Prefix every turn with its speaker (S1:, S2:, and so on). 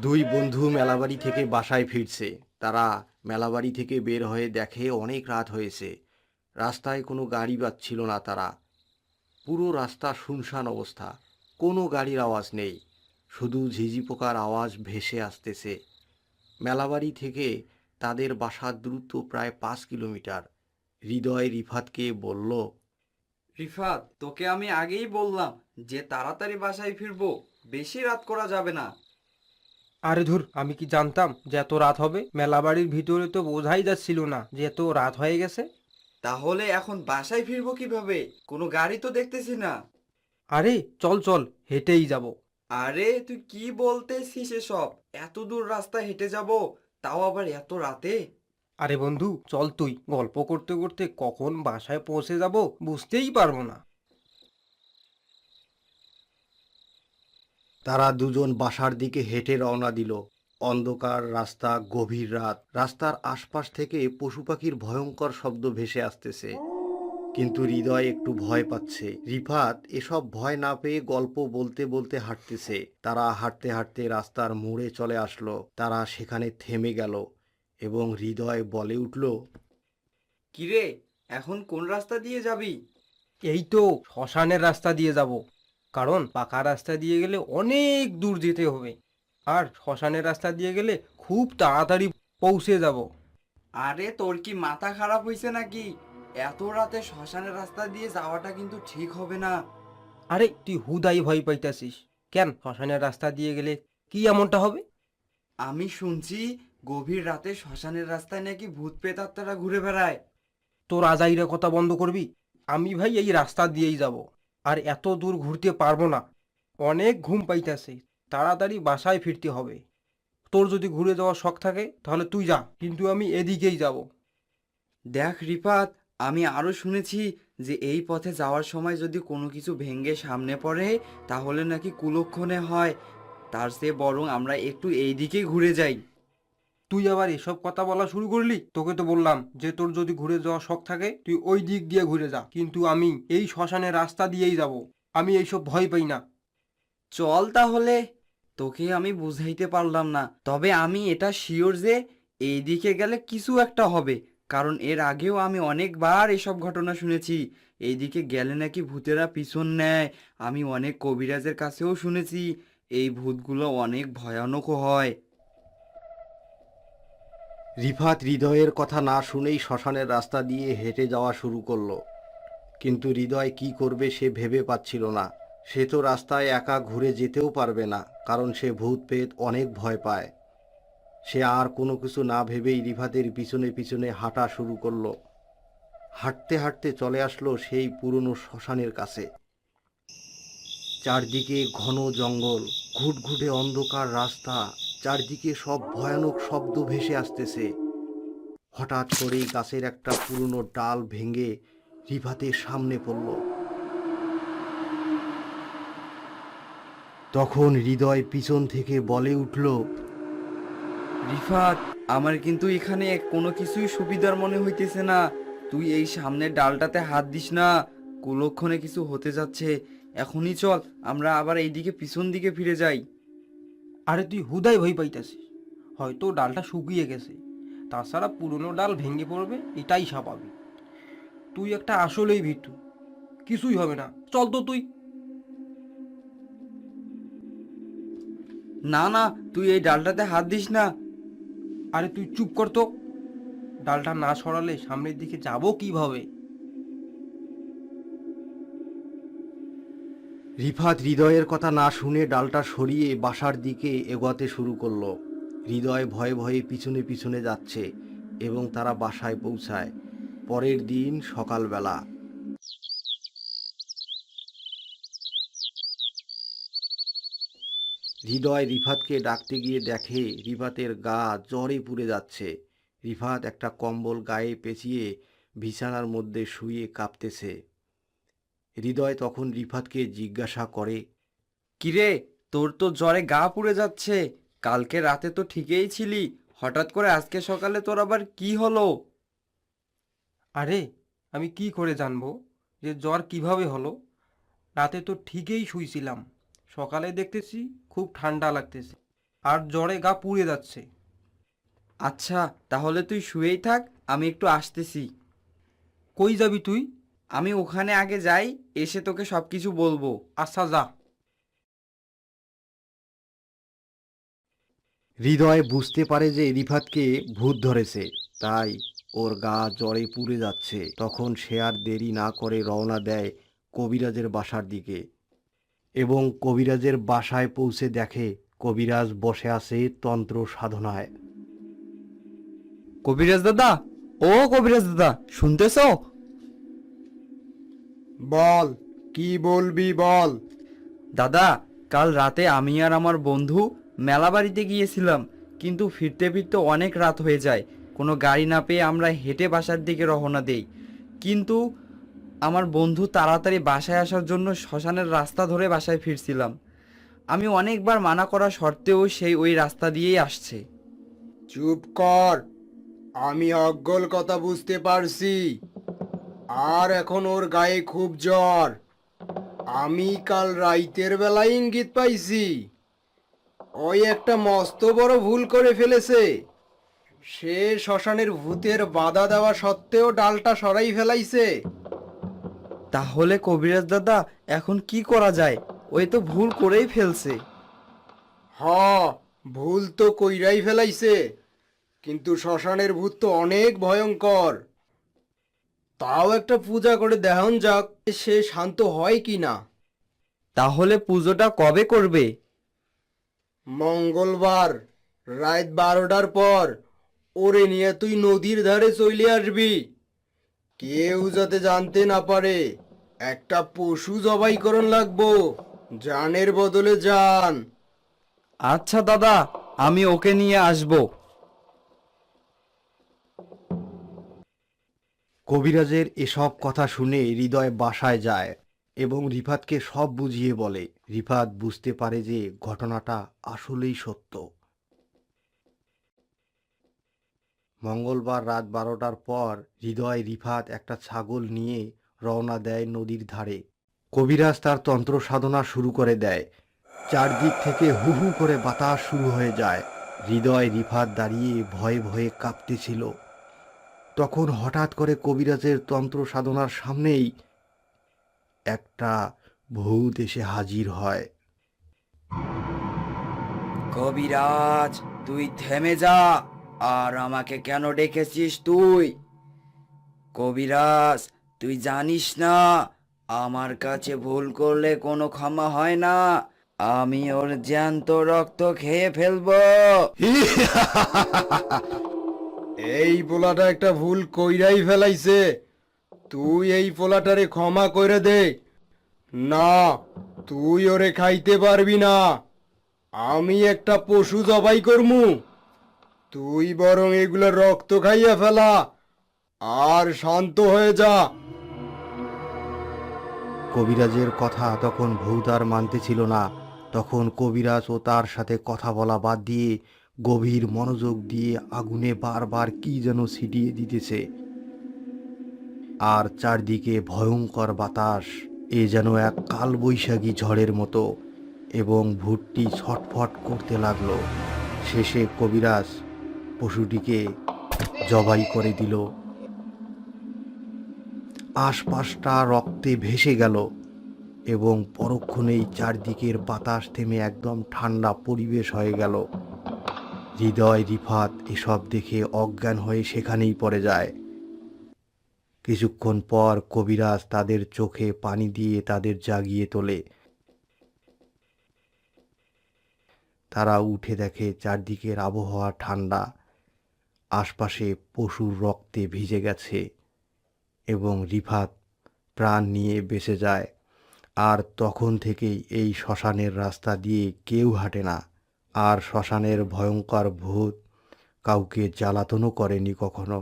S1: দুই বন্ধু মেলাবাড়ি থেকে বাসায় ফিরছে। তারা মেলাবাড়ি থেকে বের হয়ে দেখে অনেক রাত হয়েছে। রাস্তায় কোনো গাড়ি পাচ্ছিল না তারা। পুরো রাস্তা শুনশান অবস্থা। কোনো গাড়ির আওয়াজ নেই। শুধু ঝিঝি পোকার আওয়াজ ভেসে আসতেছে। মেলাবাড়ি থেকে তাদের বাসার দূরত্ব প্রায় 5 কিলোমিটার। হৃদয় রিফাতকে বলল,
S2: রিফাত, তোকে আমি আগেই বললাম যে তাড়াতাড়ি বাসায় ফিরবো। বেশি রাত করা যাবে না।
S3: আরে ধুর, আমি কি জানতাম যে এত রাত হবে? মেলাবাড়ির ভিতরে তো বোঝাই যাচ্ছিল না যে এত রাত হয়ে গেছে।
S2: তাহলে এখন বাসায় ফিরবো কিভাবে? কোনো গাড়ি তো দেখতেছি না।
S3: আরে চল চল, হেঁটেই যাব।
S2: আরে তুই কি বলতেছিস এসব? এত দূর রাস্তা হেঁটে যাব, তাও আবার এত রাতে?
S3: আরে বন্ধু চল, তুই গল্প করতে করতে কখন বাসায় পৌঁছে যাব বুঝতেই পারবো না।
S1: তারা দুজন বাসার দিকে হেঁটে রওনা দিল। অন্ধকার রাস্তা, গভীর রাত। রাস্তার আশপাশ থেকে পশু পাখির ভয়ঙ্কর শব্দ ভেসে আসতেছে। কিন্তু হৃদয় একটু ভয় পাচ্ছে। রিফাত এসব ভয় না পেয়ে গল্প বলতে বলতে হাঁটতেছে। তারা হাঁটতে হাঁটতে রাস্তার মোড়ে চলে আসলো। তারা সেখানে থেমে গেল এবং হৃদয় বলে উঠল,
S2: কিরে, এখন কোন রাস্তা দিয়ে যাবি?
S3: এই তো শ্মশানের রাস্তা দিয়ে যাব, কারণ পাকা রাস্তা দিয়ে গেলে অনেক দূর যেতে হবে, আর শ্মশানের রাস্তা দিয়ে গেলে খুব তাড়াতাড়ি পৌঁছে যাব।
S2: আরে তোর কি মাথা খারাপ হয়েছে নাকি? এত রাতে শ্মশানের রাস্তা দিয়ে যাওয়াটা কিন্তু ঠিক হবে না।
S3: আরে তুই হুদাই ভয় পাইতাছিস কেন? শ্মশানের রাস্তা দিয়ে গেলে কি এমনটা হবে?
S2: আমি শুনছি গভীর রাতে শ্মশানের রাস্তায় নাকি ভূত প্রেতাত্মারা ঘুরে বেড়ায়।
S3: তোর আজাইরা কথা বন্ধ করবি? আমি ভাই এই রাস্তা দিয়েই যাব, আর এত দূর ঘুরতে পারবো না। অনেক ঘুম পাইতাছে, তাড়াতাড়ি বাসায় ফিরতে হবে। তোর যদি ঘুরে যাওয়ার শখ থাকে তাহলে তুই যা, কিন্তু আমি এদিকেই যাব।
S2: দেখ রিফাত, আমি আরো শুনেছি যে এই পথে যাওয়ার সময় যদি কোনো কিছু ভেঙে সামনে পড়ে তাহলে নাকি কুলক্ষণে হয়। তার চেয়ে বরং আমরা একটু এই দিকেই ঘুরে যাই।
S3: তুই আবার এসব কথা বলা শুরু করলি? তোকে তো বললাম যে তোর যদি ঘুরে যাওয়ার শখ থাকে তুই ওই দিক দিয়ে ঘুরে যা, কিন্তু আমি এই শ্মশানের রাস্তা দিয়েই যাব। আমি এইসব ভয় পাই না।
S2: চল তাহলে। তোকে আমি বুঝাইতে পারলাম না, তবে আমি এটা শিওর যে এই দিকে গেলে কিছু একটা হবে। কারণ এর আগেও আমি অনেকবার এসব ঘটনা শুনেছি। এই দিকে গেলে নাকি ভূতেরা পিছন নেয়। আমি অনেক কবিরাজের কাছেও শুনেছি এই ভূতগুলো অনেক ভয়ানকও হয়।
S1: রিফাত হৃদয়ের কথা না শুনেই শ্মশানের রাস্তা দিয়ে হেঁটে যাওয়া শুরু করলো। কিন্তু হৃদয় কি করবে সে ভেবে পাচ্ছিল না। সে তো রাস্তায় একা ঘুরে যেতেও পারবে না, কারণ সে ভূত পেত অনেক ভয় পায়। সে আর কোনো কিছু না ভেবেই রিফাতের পিছনে পিছনে হাঁটা শুরু করলো। হাঁটতে হাঁটতে চলে আসলো সেই পুরনো শ্মশানের কাছে। চারদিকে ঘন জঙ্গল, ঘুটঘুটে অন্ধকার রাস্তা, চারদিকে সব ভয়ানক শব্দ ভেসে আসতেছে। হঠাৎ করেই গাছের একটা পুরনো ডাল ভেঙে রিফাতের সামনে পড়ল। তখন হৃদয় পিছন থেকে বলে উঠল,
S2: রিফাত, আমার কিন্তু এখানে কোনো কিছুই সুবিধার মনে হইতেছে না। তুই এই সামনের ডালটাতে হাত দিস না। কুলক্ষণে কিছু হতে যাচ্ছে। এখনই চল, আমরা আবার এইদিকে পিছন দিকে ফিরে যাই।
S3: আরে তুই হুদাই ভয় পাইতাছিস। হয়তো ডালটা শুকিয়ে গেছে, তাছাড়া পুরনো ডাল ভেঙে পড়বে এটাই স্বাভাবিক। তুই একটা আসলেই ভীতু, কিছুই হবে না, চল তো তুই।
S2: না না, তুই এই ডালটাতে হাত দিস না।
S3: আরে তুই চুপ কর তো। ডালটা না সরালে সামনের দিকে যাবো কিভাবে?
S1: রিফাত হৃদয়ের কথা না শুনে ডালটা সরিয়ে বাসার দিকে এগোতে শুরু করলো। হৃদয় ভয়ে ভয়ে পিছনে পিছনে যাচ্ছে এবং তারা বাসায় পৌঁছায়। পরের দিন সকালবেলা। হৃদয় রিফাতকে ডাকতে গিয়ে দেখে রিফাতের গা জ্বরে পুড়ে যাচ্ছে। রিফাত একটা কম্বল গায়ে পেঁচিয়ে বিছানার মধ্যে শুয়ে কাঁপতেছে। হৃদয় তখন রিফাতকে জিজ্ঞাসা করে,
S2: কিরে, তোর তো জ্বরে গা পুড়ে যাচ্ছে। কালকে রাতে তো ঠিকই ছিলি, হঠাৎ করে আজকে সকালে তোর আবার কি হলো?
S3: আরে আমি কি করে জানবো যে জ্বর কিভাবে হলো? রাতে তো ঠিকই শুইছিলাম, সকালে দেখতেছি খুব ঠান্ডা লাগতেছে। আর জ্বরে গা পুড়ে যাচ্ছে।
S2: আচ্ছা, তাহলে তুই শুয়েই থাক, আমি একটু আসতেছি।
S3: কই যাবি তুই?
S2: আমি ওখানে আগে যাই, এসে তোকে সব কিছু বলবো।
S3: আচ্ছা যা।
S1: হৃদয় বুঝতে পারে যে রিফাতকে ভূত ধরেছে, তাই ওর গা জ্বরে পুড়ে যাচ্ছে। তখন সে আর দেরি না করে রওনা দেয় কবিরাজের বাসার দিকে এবং কবিরাজের বাসায় পৌঁছে দেখে কবিরাজ বসে আছে তন্ত্র সাধনায়।
S2: কবিরাজ দাদা, ও কবিরাজ দাদা, শুনতেছো?
S3: বল, কি বলবি বল।
S2: দাদা, কাল রাতে আমি আর আমার বন্ধু মেলাবাড়িতে গিয়েছিলাম, কিন্তু ফিরতে ফিরতে অনেক রাত হয়ে যায়। কোনো গাড়ি না পেয়ে আমরা হেঁটে বাসার দিকে রওনা দেই, কিন্তু আমার বন্ধু তাড়াতাড়ি বাসায় আসার জন্য শ্মশানের রাস্তা ধরে বাসায় ফিরছিলাম। আমি অনেকবার মানা করা সত্ত্বেও সেই ওই রাস্তা দিয়েই আসছে।
S3: চুপ কর, আমি অজ্ঞল কথা বুঝতে পারছি। আর এখন ওর গায়ে খুব জ্বর। আমি কাল রাইতের বেলায় ইঙ্গিত পাইছি, ওই একটা মস্ত বড় ভুল করে ফেলেছে। সে শ্মশানের ভূতের বাধা দেওয়া সত্ত্বেও ডালটা সরাই ফেলাইছে।
S2: তাহলে কবিরাজ দাদা, এখন কি করা যায়? ওই তো ভুল করেই ফেলছে।
S3: হ, ভুল তো কইরাই ফেলাইছে, কিন্তু শ্মশানের ভূত তো অনেক ভয়ঙ্কর। তাও একটা পূজা করে দেখান যাক, সে শান্ত হয় কি না।
S2: তাহলে পুজোটা কবে করবে?
S3: মঙ্গলবার রাত 12টার পর ওরে নিয়ে তুই নদীর ধারে চলে আসবি। কেউ যাতে জানতে না পারে। একটা পশু জবাইকরণ লাগবো, জানের বদলে জান।
S2: আচ্ছা দাদা, আমি ওকে নিয়ে আসবো।
S1: কবিরাজের এসব কথা শুনে হৃদয় বাসায় যায় এবং রিফাতকে সব বুঝিয়ে বলে। রিফাত বুঝতে পারে যে ঘটনাটা আসলেই সত্য। মঙ্গলবার রাত 12টার পর হৃদয়, রিফাত একটা ছাগল নিয়ে রওনা দেয় নদীর ধারে। কবিরাজ তার তন্ত্র সাধনা শুরু করে দেয়। চারদিক থেকে হু হু করে বাতাস শুরু হয়ে যায়। হৃদয়, রিফাত দাঁড়িয়ে ভয়ে ভয়ে কাঁপতেছিল। তখন হঠাৎ করে কবিরাজের তন্ত্র সাধনার সামনেই একটা ভূত এসে হাজির হয়।
S2: কবিরাজ, তুই থেমে যা। আর আমাকে কেন ডেকেছিস তুই? কবিরাজ, তুই জানিস না আমার কাছে ভুল করলে কোনো ক্ষমা হয় না। আমি ওর জ্যান্ত রক্ত খেয়ে ফেলবো।
S3: এই পোলাটা একটা ভুল কইরাই ফেলাইছে, তুই এই পোলাটারে ক্ষমা করে দে। না, তুই ওরে খাইতে পারবি না। আমি একটা পশু জবাই করমু, তুই বরং এগুলা রক্ত খাইয়া ফেলা আর শান্ত হয়ে যা।
S1: কবিরাজের কথা তখন ভূত আর মানতেছিল না। তখন কবিরাজ ও তার সাথে কথা বলা বাদ দিয়ে গভীর মনোযোগ দিয়ে আগুনে বারবার কি যেন ছিটিয়ে দিতেছে। আর চারদিকে ভয়ঙ্কর বাতাস, এ যেন এক কালবৈশাখী ঝড়ের মতো, এবং ভূতটি ছটফট করতে লাগলো। শেষে কবিরাজ পশুটিকে জবাই করে দিল। আশপাশটা রক্তে ভেসে গেল এবং পরক্ষণেই চারদিকের বাতাস থেমে একদম ঠান্ডা পরিবেশ হয়ে গেল। হৃদয়, রিফাত এসব দেখে অজ্ঞান হয়ে সেখানেই পড়ে যায়। কিছুক্ষণ পর কবিরাজ তাদের চোখে পানি দিয়ে তাদের জাগিয়ে তোলে। তারা উঠে দেখে চারদিকের আবহাওয়া ঠান্ডা, আশপাশে পশুর রক্তে ভিজে গেছে এবং রিফাত প্রাণ নিয়ে বেঁচে যায়। আর তখন থেকেই এই শ্মশানের রাস্তা দিয়ে কেউ হাঁটে না। আর শ্মশানের ভয়ঙ্কর ভূত কাউকে জ্বালাতনও করেনি কখনো।